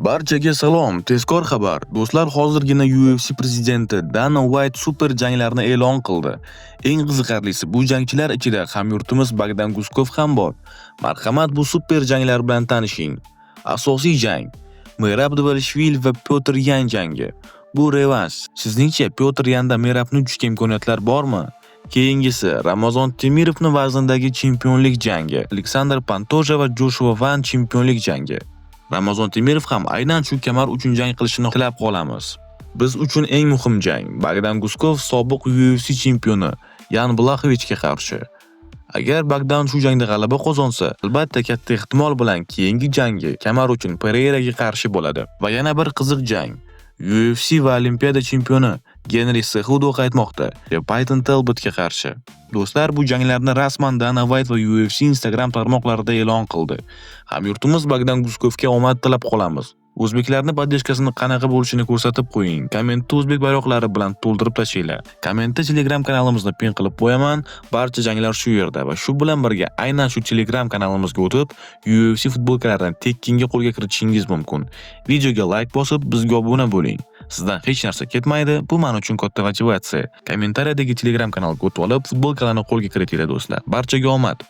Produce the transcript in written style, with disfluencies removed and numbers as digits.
Barchaga salom, tezkor xabar. Do'stlar, hozirgina UFC prezidenti Dana White super janglarni e'lon qildi. Eng qiziqarlisi, bu jangchilar ichida hamyurtimiz Bogdan Guskov ham bor. Marhamat, bu super janglar bilan tanishing. Asosiy jang: Merab Dvalishvili va Pyotr Yan jangi. Bu revansh. Sizningcha Pyotr Yanda Merabni tutishga imkoniyatlar bormi? Keyingisi Ramazon Temirovni vazndagi chempionlik jangi. Aleksandr Pantoja va Joshua Van chempionlik jangi. Ramazon Temirov ham aynan shu kamar uchun jang qilishini tilab qolamiz. Biz uchun eng muhim jang Bogdan Guskov sobiq UFC chempioni Yan Blachowicga qarshi. Agar Bogdan shu jangda g'alaba qozonsa, albatta katta ehtimol bilan keyingi jangi kamar uchun Pereiraga qarshi bo'ladi. Va yana bir qiziq jang. UFC va Olimpiada chempioni Genri Cejudo qaytmoqda Payton Talbotga qarshi. Do'stlar, bu janglarni rasman Dana White va UFC Instagram tarmoqlarida e'lon qildi. Hamyurtimiz Bogdan Guskovga omad tilab qolamiz. O'zbeklarni podдержкасini qanaqa bo'lishini ko'rsatib qo'ying. Kommentda o'zbek bayroqlari bilan to'ldirib tashinglar. Kommentda Telegram kanalimizni pin qilib qo'yaman. Barcha janglar shu yerda va shu bilan birga aynan shu Telegram kanalimizga o'tib, UFC futbolkalarini tekkinga qo'lga kiritishingiz mumkin. Videoga like bosib, bizga obuna bo'ling. Sizdan hech narsa ketmaydi, bu men uchun katta motivatsiya. Kommentariyadagi Telegram kanalga o'tib olib, futbolkalarni qo'lga kiritinglar do'stlar. Barchaga omad.